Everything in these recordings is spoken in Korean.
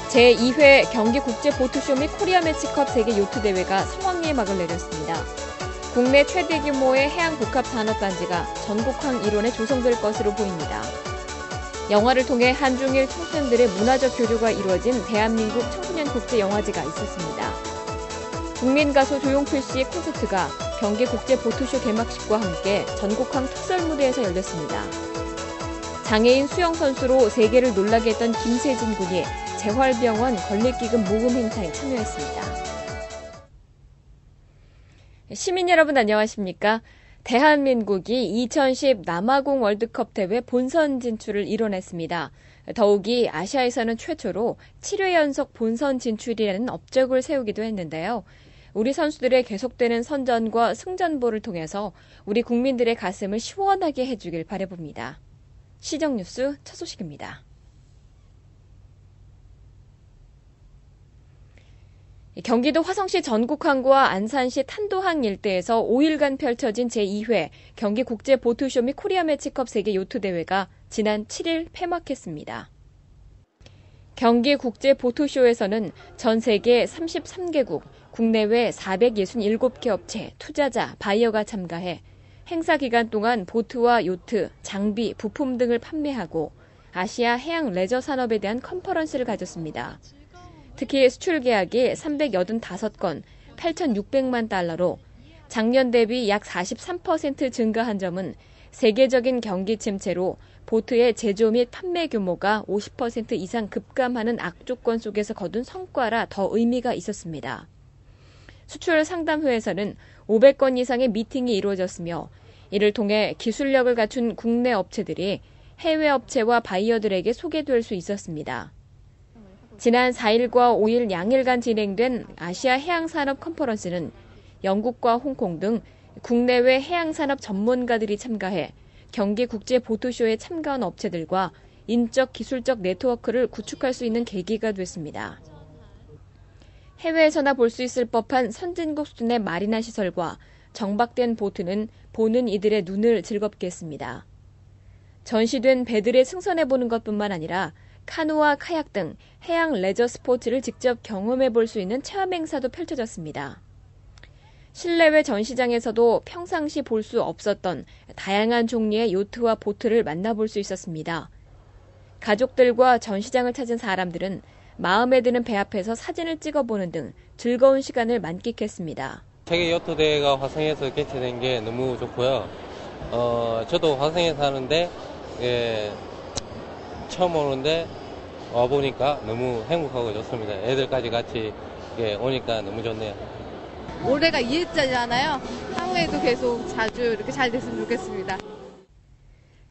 제2회 경기국제보트쇼 및 코리아매치컵 세계 요트대회가 성황리에 막을 내렸습니다. 국내 최대 규모의 해양복합산업단지가 전국항 일원에 조성될 것으로 보입니다. 영화를 통해 한중일 청소년들의 문화적 교류가 이루어진 대한민국 청소년 국제영화제가 있었습니다. 국민 가수 조용필 씨의 콘서트가 경기국제보트쇼 개막식과 함께 전국항 특설무대에서 열렸습니다. 장애인 수영 선수로 세계를 놀라게 했던 김세진 군이 재활병원 건립기금 모금 행사에 참여했습니다. 시민 여러분 안녕하십니까? 대한민국이 2010 남아공 월드컵 대회 본선 진출을 이뤄냈습니다. 더욱이 아시아에서는 최초로 7회 연속 본선 진출이라는 업적을 세우기도 했는데요. 우리 선수들의 계속되는 선전과 승전보를 통해서 우리 국민들의 가슴을 시원하게 해주길 바라봅니다. 시정뉴스 첫 소식입니다. 경기도 화성시 전국항과 안산시 탄도항 일대에서 5일간 펼쳐진 제2회 경기국제보트쇼 및 코리아매치컵 세계 요트대회가 지난 7일 폐막했습니다. 경기국제보트쇼에서는 전 세계 33개국, 국내외 467개 업체, 투자자, 바이어가 참가해 행사 기간 동안 보트와 요트, 장비, 부품 등을 판매하고 아시아 해양 레저 산업에 대한 컨퍼런스를 가졌습니다. 특히 수출 계약이 385건, 8,600만 달러로 작년 대비 약 43% 증가한 점은 세계적인 경기 침체로 보트의 제조 및 판매 규모가 50% 이상 급감하는 악조건 속에서 거둔 성과라 더 의미가 있었습니다. 수출 상담회에서는 500건 이상의 미팅이 이루어졌으며 이를 통해 기술력을 갖춘 국내 업체들이 해외 업체와 바이어들에게 소개될 수 있었습니다. 지난 4일과 5일 양일간 진행된 아시아 해양산업 컨퍼런스는 영국과 홍콩 등 국내외 해양산업 전문가들이 참가해 경기국제보트쇼에 참가한 업체들과 인적 기술적 네트워크를 구축할 수 있는 계기가 됐습니다. 해외에서나 볼 수 있을 법한 선진국 수준의 마리나 시설과 정박된 보트는 보는 이들의 눈을 즐겁게 했습니다. 전시된 배들의 승선해보는 것뿐만 아니라 카누와 카약 등 해양 레저 스포츠를 직접 경험해 볼 수 있는 체험 행사도 펼쳐졌습니다. 실내외 전시장에서도 평상시 볼 수 없었던 다양한 종류의 요트와 보트를 만나볼 수 있었습니다. 가족들과 전시장을 찾은 사람들은 마음에 드는 배 앞에서 사진을 찍어보는 등 즐거운 시간을 만끽했습니다. 세계 요트 대회가 화성에서 개최된 게 너무 좋고요. 저도 화성에 사는데 처음 오는데 와보니까 너무 행복하고 좋습니다. 애들까지 같이 오니까 너무 좋네요. 올해가 2회째잖아요. 향후에도 계속 자주 이렇게 잘 됐으면 좋겠습니다.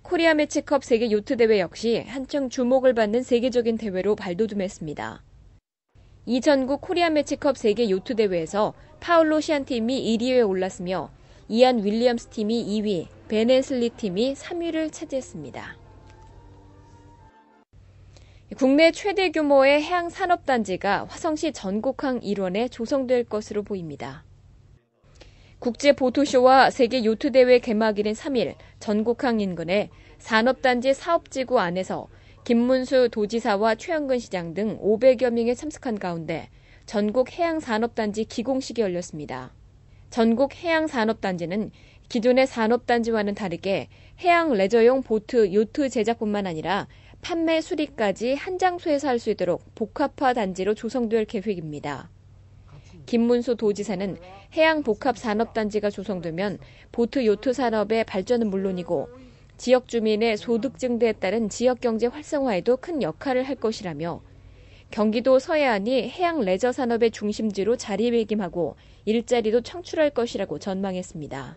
코리아매치컵 세계 요트대회 역시 한층 주목을 받는 세계적인 대회로 발돋움했습니다. 2009 코리아매치컵 세계 요트대회에서 파울로 시안 팀이 1위에 올랐으며 이안 윌리엄스 팀이 2위, 벤 앤슬리 팀이 3위를 차지했습니다. 국내 최대 규모의 해양산업단지가 화성시 전국항 일원에 조성될 것으로 보입니다. 국제보트쇼와 세계 요트대회 개막일인 3일 전국항 인근의 산업단지 사업지구 안에서 김문수 도지사와 최영근 시장 등 500여 명이 참석한 가운데 전국해양산업단지 기공식이 열렸습니다. 전국해양산업단지는 기존의 산업단지와는 다르게 해양 레저용 보트, 요트 제작뿐만 아니라 판매 수리까지 한 장소에서 할 수 있도록 복합화 단지로 조성될 계획입니다. 김문수 도지사는 해양복합산업단지가 조성되면 보트, 요트 산업의 발전은 물론이고 지역 주민의 소득 증대에 따른 지역경제 활성화에도 큰 역할을 할 것이라며 경기도 서해안이 해양 레저 산업의 중심지로 자리매김하고 일자리도 창출할 것이라고 전망했습니다.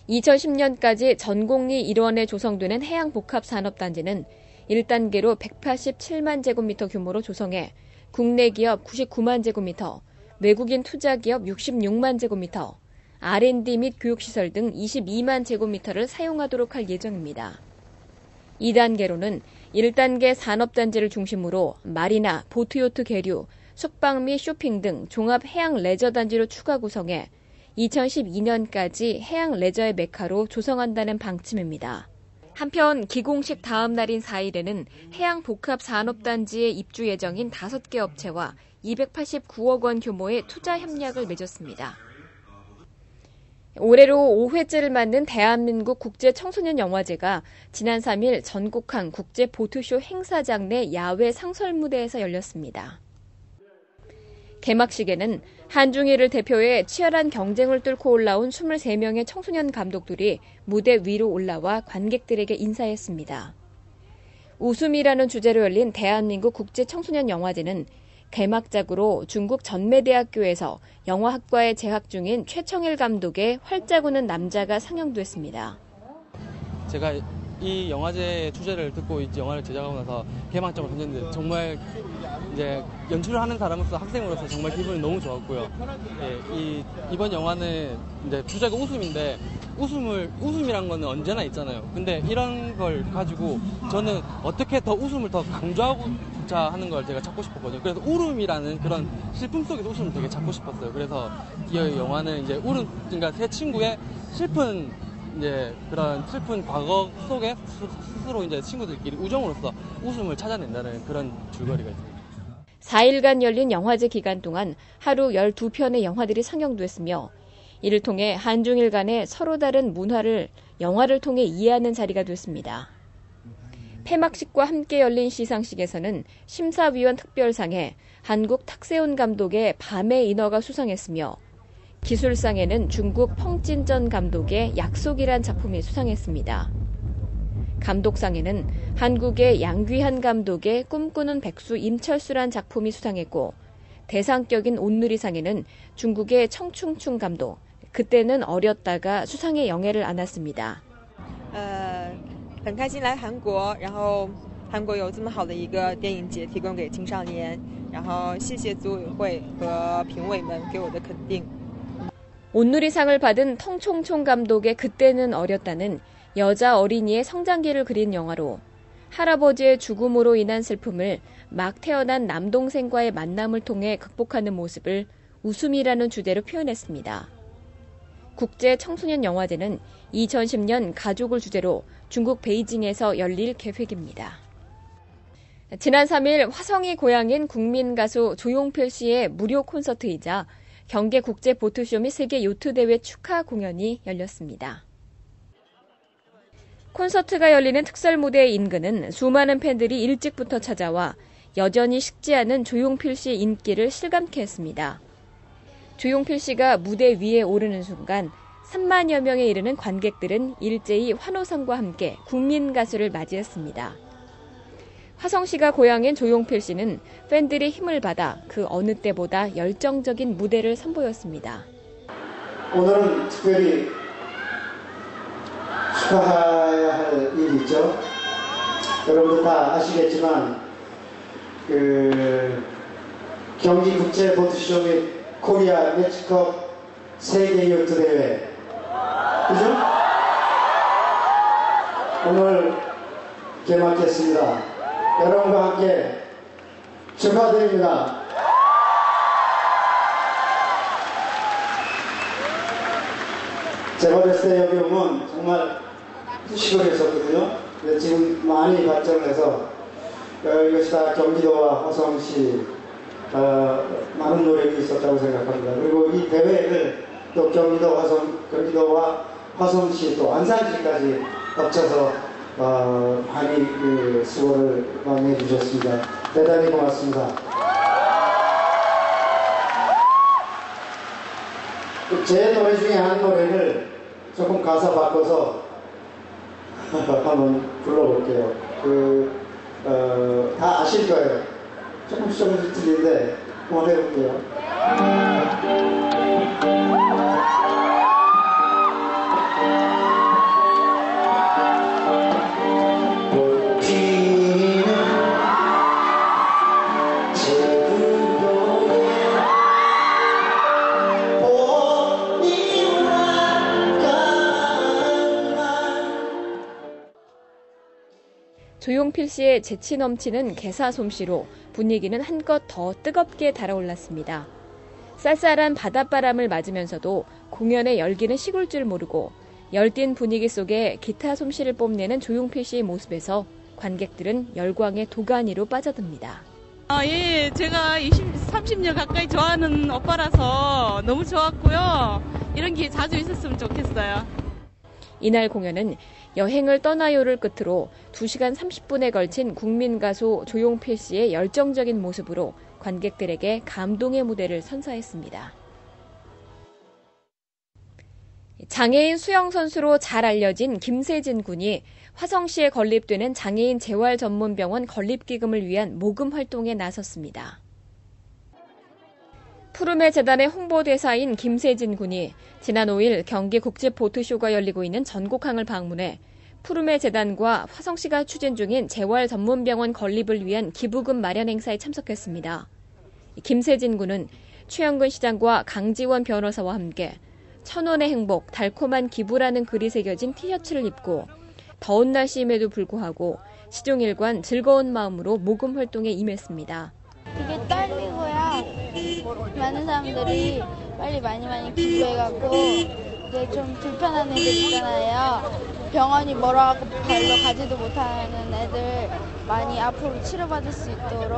2010년까지 전곡리 일원에 조성되는 해양복합산업단지는 1단계로 187만 제곱미터 규모로 조성해 국내 기업 99만 제곱미터, 외국인 투자 기업 66만 제곱미터, R&D 및 교육시설 등 22만 제곱미터를 사용하도록 할 예정입니다. 2단계로는 1단계 산업단지를 중심으로 마리나, 보트요트 계류, 숙박 및 쇼핑 등 종합 해양 레저단지로 추가 구성해 2012년까지 해양 레저의 메카로 조성한다는 방침입니다. 한편 기공식 다음 날인 4일에는 해양복합산업단지에 입주 예정인 5개 업체와 289억 원 규모의 투자 협약을 맺었습니다. 올해로 5회째를 맞는 대한민국 국제청소년영화제가 지난 3일 전국항 국제보트쇼 행사장 내 야외 상설무대에서 열렸습니다. 개막식에는 한중일을 대표해 치열한 경쟁을 뚫고 올라온 23명의 청소년 감독들이 무대 위로 올라와 관객들에게 인사했습니다. 웃음이라는 주제로 열린 대한민국 국제청소년영화제는 개막작으로 중국 전매대학교에서 영화학과에 재학 중인 최청일 감독의 활짝 우는 남자가 상영됐습니다. 제가 이 영화제 주제를 듣고 이제 영화를 제작하고 나서 개막작을 던졌는데 정말 이제 연출을 하는 사람으로서 학생으로서 정말 기분이 너무 좋았고요. 예, 이번 영화는 이제 주제가 웃음인데 웃음이란 거는 언제나 있잖아요. 근데 이런 걸 가지고 저는 어떻게 더 웃음을 더 강조하고자 하는 걸 제가 찾고 싶었거든요. 그래서 울음이라는 그런 슬픔 속에서 웃음을 되게 찾고 싶었어요. 그래서 이 영화는 이제 그러니까 세 친구의 그런 슬픈 과거 속에 스스로 이제 친구들끼리 우정으로서 웃음을 찾아낸다는 그런 줄거리가 있습니다. 4일간 열린 영화제 기간 동안 하루 12편의 영화들이 상영됐으며 이를 통해 한중일 간의 서로 다른 문화를 영화를 통해 이해하는 자리가 됐습니다. 폐막식과 함께 열린 시상식에서는 심사위원 특별상에 한국 탁세훈 감독의 밤의 인어가 수상했으며 기술상에는 중국 펑찐전 감독의 약속이란 작품이 수상했습니다. 감독상에는 한국의 양귀한 감독의 꿈꾸는 백수 임철수란 작품이 수상했고 대상격인 온누리상에는 중국의 청충충 감독, 그때는 어렸다가 수상의 영예를 안았습니다. 很开心来韩国，然后韩国有这么好的一个电影节提供给青少年，然后谢谢组委会和评委们给我的肯定。 온누리상을 받은 텅총총 감독의 그때는 어렸다는 여자 어린이의 성장기를 그린 영화로 할아버지의 죽음으로 인한 슬픔을 막 태어난 남동생과의 만남을 통해 극복하는 모습을 웃음이라는 주제로 표현했습니다. 국제청소년영화제는 2010년 가족을 주제로 중국 베이징에서 열릴 계획입니다. 지난 3일 화성이 고향인 국민가수 조용필 씨의 무료 콘서트이자 경계국제보트쇼 및 세계 요트대회 축하 공연이 열렸습니다. 콘서트가 열리는 특설무대 인근은 수많은 팬들이 일찍부터 찾아와 여전히 식지 않은 조용필 씨의 인기를 실감케 했습니다. 조용필 씨가 무대 위에 오르는 순간 3만여 명에 이르는 관객들은 일제히 환호성과 함께 국민가수를 맞이했습니다. 화성시가 고향인 조용필 씨는 팬들의 힘을 받아 그 어느 때보다 열정적인 무대를 선보였습니다. 오늘은 특별히 축하해야 할 일이 있죠. 여러분들 다 아시겠지만 경기국제보트쇼 및 코리아 매치컵 세계 요트대회 그죠? 오늘 개막했습니다. 여러분과 함께 축하드립니다. 제가 어렸을 때 여기 오면 정말 시골이었거든요. 근데 지금 많이 발전을 해서 이것이 다 경기도와 화성시 많은 노력이 있었다고 생각합니다. 그리고 이 대회를 또 경기도와 화성시 또 안산시까지 합쳐서 많이 수고를 많이 해주셨습니다. 대단히 고맙습니다. 제 노래 중에 한 노래를 조금 가사 바꿔서 한번 불러볼게요. 다 아실 거예요. 조금씩 틀린데 한번 해볼게요. 조용필 씨의 재치 넘치는 개사 솜씨로 분위기는 한껏 더 뜨겁게 달아올랐습니다. 쌀쌀한 바닷바람을 맞으면서도 공연의 열기는 식을 줄 모르고 열띤 분위기 속에 기타 솜씨를 뽐내는 조용필 씨의 모습에서 관객들은 열광의 도가니로 빠져듭니다. 예, 제가 30년 가까이 좋아하는 오빠라서 너무 좋았고요. 이런 기회 자주 있었으면 좋겠어요. 이날 공연은 여행을 떠나요를 끝으로 2시간 30분에 걸친 국민 가수 조용필 씨의 열정적인 모습으로 관객들에게 감동의 무대를 선사했습니다. 장애인 수영 선수로 잘 알려진 김세진 군이 화성시에 건립되는 장애인 재활전문병원 건립기금을 위한 모금 활동에 나섰습니다. 푸르메 재단의 홍보대사인 김세진 군이 지난 5일 경기 국제보트쇼가 열리고 있는 전국항을 방문해 푸르메 재단과 화성시가 추진 중인 재활전문병원 건립을 위한 기부금 마련 행사에 참석했습니다. 김세진 군은 최영근 시장과 강지원 변호사와 함께 1,000원의 행복, 달콤한 기부라는 글이 새겨진 티셔츠를 입고 더운 날씨임에도 불구하고 시종일관 즐거운 마음으로 모금 활동에 임했습니다. 되게 떨리고요. 많은 사람들이 빨리 많이 기부해갖고 이제 좀 불편한 애들 있잖아요. 병원이 멀어갖고 별로 가지도 못하는 애들 많이 앞으로 치료받을 수 있도록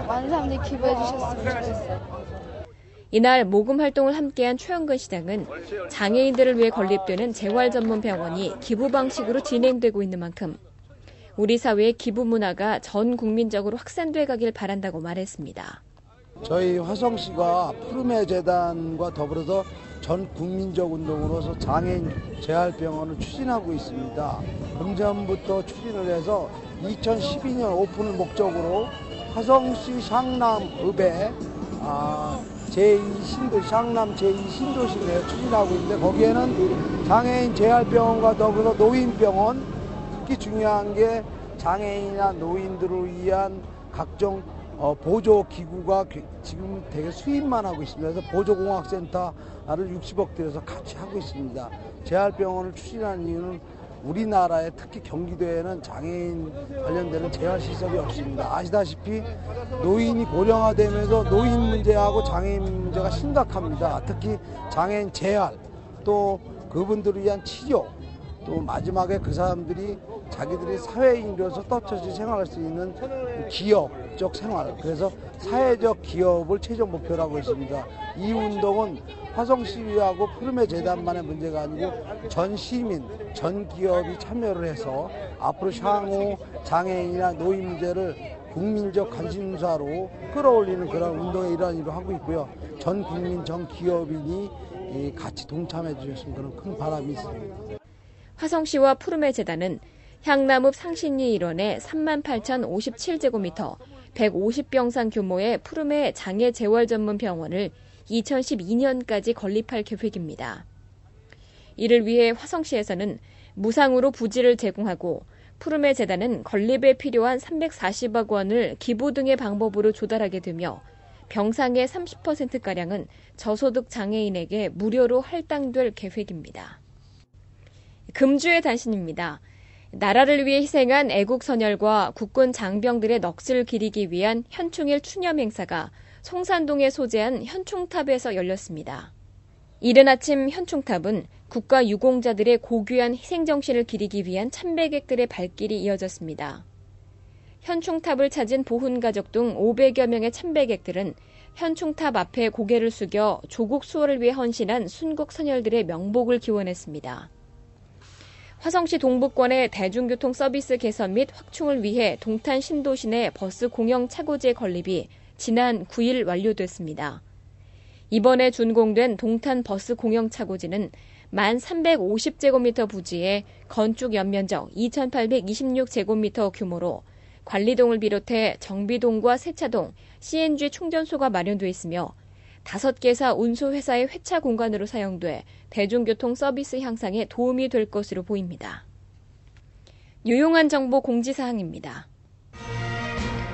많은 사람들이 기부해 주셨으면 좋겠어요. 이날 모금 활동을 함께한 최영근 시장은 장애인들을 위해 건립되는 재활전문병원이 기부 방식으로 진행되고 있는 만큼 우리 사회의 기부 문화가 전 국민적으로 확산돼 가길 바란다고 말했습니다. 저희 화성시가 푸르메 재단과 더불어서 전 국민적 운동으로서 장애인 재활병원을 추진하고 있습니다. 금전부터 추진을 해서 2012년 오픈을 목적으로 화성시 샹남읍에 샹남 제2신도시 내에 추진하고 있는데 거기에는 장애인 재활병원과 더불어 노인병원, 특히 중요한 게 장애인이나 노인들을 위한 각종 보조기구가 지금 되게 수입만 하고 있습니다. 그래서 보조공학센터를 60억 들여서 같이 하고 있습니다. 재활병원을 추진하는 이유는 우리나라에 특히 경기도에는 장애인 관련되는 재활시설이 없습니다. 아시다시피 노인이 고령화되면서 노인 문제하고 장애인 문제가 심각합니다. 특히 장애인 재활, 또 그분들을 위한 치료, 또 마지막에 그 사람들이 자기들이 사회인으로서 떳떳이 생활할 수 있는 기업적 생활, 그래서 사회적 기업을 최종 목표로 하고 있습니다. 이 운동은 화성시하고 푸르메 재단만의 문제가 아니고 전 시민, 전 기업이 참여를 해서 앞으로 향후 장애인이나 노인 문제를 국민적 관심사로 끌어올리는 그런 운동의 일환으로 하고 있고요. 전 국민, 전 기업인이 같이 동참해 주셨으면 그런 큰 바람이 있습니다. 화성시와 푸르메 재단은 향남읍 상신리 일원의 38,057제곱미터 150병상 규모의 푸르메 장애 재활 전문 병원을 2012년까지 건립할 계획입니다. 이를 위해 화성시에서는 무상으로 부지를 제공하고 푸르메 재단은 건립에 필요한 340억 원을 기부 등의 방법으로 조달하게 되며 병상의 30%가량은 저소득 장애인에게 무료로 할당될 계획입니다. 금주의 단신입니다. 나라를 위해 희생한 애국 선열과 국군 장병들의 넋을 기리기 위한 현충일 추념 행사가 송산동에 소재한 현충탑에서 열렸습니다. 이른 아침 현충탑은 국가 유공자들의 고귀한 희생정신을 기리기 위한 참배객들의 발길이 이어졌습니다. 현충탑을 찾은 보훈가족 등 500여 명의 참배객들은 현충탑 앞에 고개를 숙여 조국 수호를 위해 헌신한 순국 선열들의 명복을 기원했습니다. 화성시 동북권의 대중교통 서비스 개선 및 확충을 위해 동탄 신도시 내 버스 공영 차고지의 건립이 지난 9일 완료됐습니다. 이번에 준공된 동탄 버스 공영 차고지는 1,350제곱미터 부지에 건축 연면적 2,826제곱미터 규모로 관리동을 비롯해 정비동과 세차동, CNG 충전소가 마련돼 있으며 5개사 운수회사의 회차 공간으로 사용돼 대중교통 서비스 향상에 도움이 될 것으로 보입니다. 유용한 정보 공지사항입니다.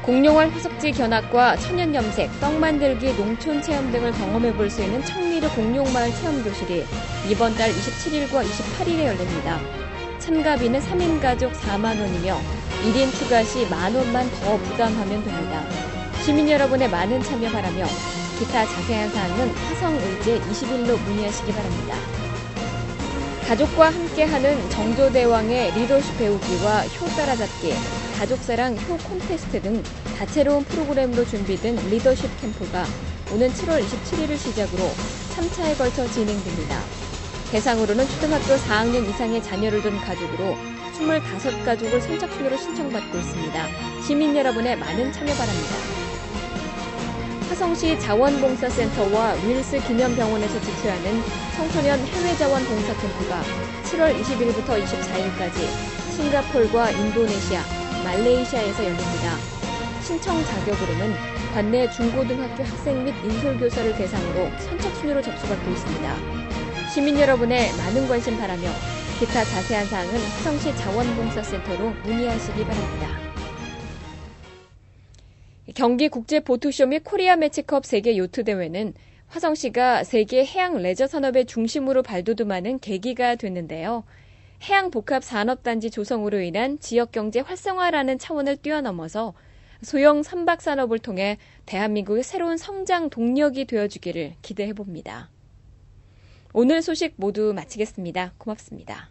공룡월 화석지 견학과 천연염색, 떡 만들기, 농촌 체험 등을 경험해볼 수 있는 청미르 공룡마을 체험교실이 이번 달 27일과 28일에 열립니다. 참가비는 3인 가족 4만 원이며 1인 추가 시 만 원만 더 부담하면 됩니다. 시민 여러분의 많은 참여 바라며 기타 자세한 사항은 화성의제 21로 문의하시기 바랍니다. 가족과 함께하는 정조대왕의 리더십 배우기와 효 따라잡기, 가족사랑 효 콘테스트 등 다채로운 프로그램으로 준비된 리더십 캠프가 오는 7월 27일을 시작으로 3차에 걸쳐 진행됩니다. 대상으로는 초등학교 4학년 이상의 자녀를 둔 가족으로 25가족을 선착순으로 신청받고 있습니다. 시민 여러분의 많은 참여 바랍니다. 화성시 자원봉사센터와 윌스 기념병원에서 집회하는 청소년 해외자원 봉사 캠프가 7월 20일부터 24일까지 싱가폴과 인도네시아, 말레이시아에서 열립니다. 신청 자격으로는 관내 중고등학교 학생 및 인솔교사를 대상으로 선착순으로 접수받고 있습니다. 시민 여러분의 많은 관심 바라며 기타 자세한 사항은 화성시 자원봉사센터로 문의하시기 바랍니다. 경기국제보트쇼 및 코리아 매치컵 세계 요트대회는 화성시가 세계 해양 레저 산업의 중심으로 발돋움하는 계기가 됐는데요. 해양복합산업단지 조성으로 인한 지역경제 활성화라는 차원을 뛰어넘어서 소형 선박산업을 통해 대한민국의 새로운 성장 동력이 되어주기를 기대해봅니다. 오늘 소식 모두 마치겠습니다. 고맙습니다.